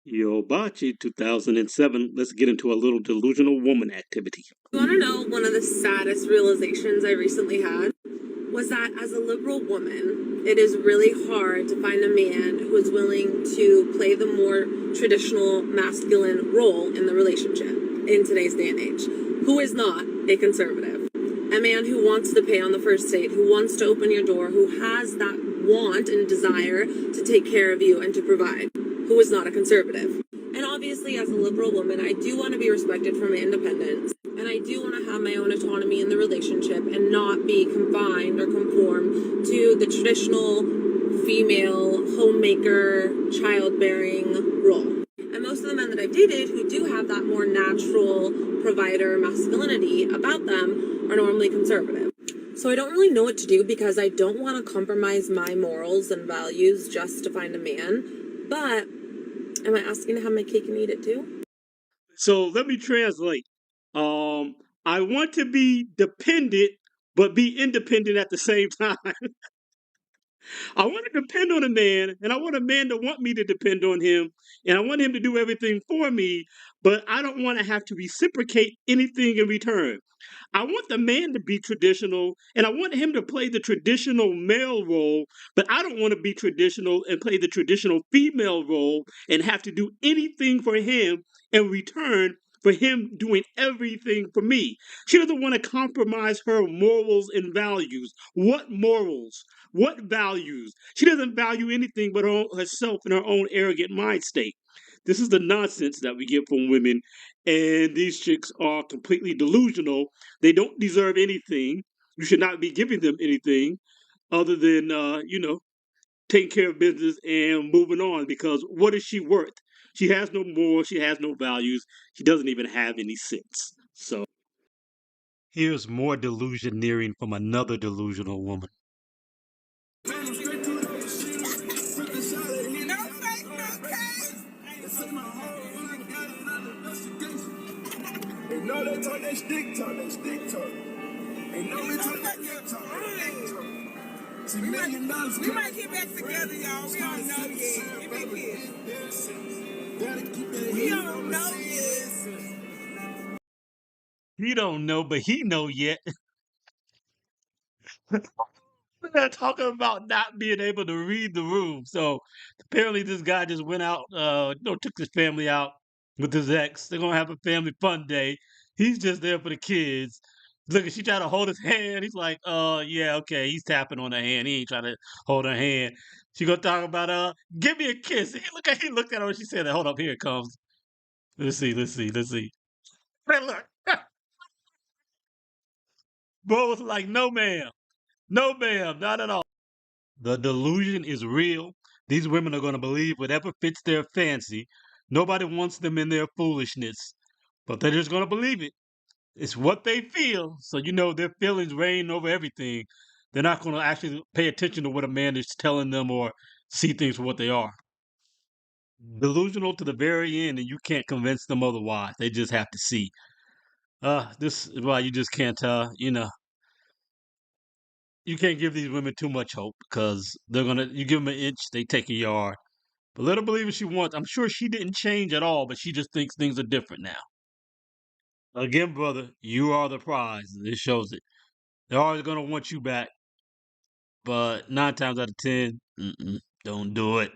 Yo, Bachi 2007. Let's get into a little delusional woman activity. You want to know one of the saddest realizations I recently had? Was that as a liberal woman, it is really hard to find a man who is willing to play the more traditional masculine role in the relationship in today's day and age, who is not a conservative. A man who wants to pay on the first date, who wants to open your door, who has that want and desire to take care of you and to provide, who is not a conservative. And obviously, as a liberal woman, I do want to be respected for my independence. And I do want to have my own autonomy in the relationship and not be confined or conform to the traditional female homemaker, childbearing role. And most of the men that I've dated who do have that more natural provider masculinity about them are normally conservative. So I don't really know what to do because I don't want to compromise my morals and values just to find a man. But am I asking to have my cake and eat it too? So let me translate. I want to be dependent, but be independent at the same time. I want to depend on a man, and I want a man to want me to depend on him, and I want him to do everything for me, but I don't want to have to reciprocate anything in return. I want the man to be traditional, and I want him to play the traditional male role, but I don't want to be traditional and play the traditional female role and have to do anything for him in return for him doing everything for me. She doesn't want to compromise her morals and values. What morals? What values? She doesn't value anything but herself and her own arrogant mind state. This is the nonsense that we get from women, and these chicks are completely delusional. They don't deserve anything. You should not be giving them anything other than, taking care of business and moving on because what is she worth? She has no more, she has no values, she doesn't even have any sense. So here's more delusioneering from another delusional woman. Ain't no they talk that stick talk, they stick talk. Ain't no they talk that good talk, that good talk. See, $1,000,000. We might get back together, y'all. We don't know yet. Give me kiss. We don't know yet. He don't know, but he know yet. They're talking about not being able to read the room. So apparently this guy just went out, took his family out with his ex. They're gonna have a family fun day. He's just there for the kids. Look, she tried to hold his hand. He's like, yeah, okay. He's tapping on her hand. He ain't trying to hold her hand. She gonna talk about, give me a kiss. He looked at her and she said, hold up, here it comes. Let's see. Hey, look, bro was like, no, ma'am. No, ma'am, not at all. The delusion is real. These women are going to believe whatever fits their fancy. Nobody wants them in their foolishness, but they're just going to believe it. It's what they feel. So, their feelings reign over everything. They're not going to actually pay attention to what a man is telling them or see things for what they are. Delusional to the very end, and you can't convince them otherwise. They just have to see. This is why you just can't, you can't give these women too much hope because you give them an inch, they take a yard. But let her believe what she wants. I'm sure she didn't change at all, but she just thinks things are different now. Again, brother, you are the prize. This shows it. They're always going to want you back, but 9 times out of 10, don't do it.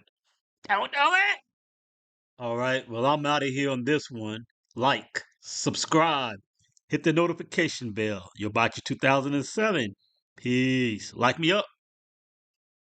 Don't do it. All right, well, I'm out of here on this one. Like, subscribe, hit the notification bell. You'll bite you 2007. Peace. Like me up.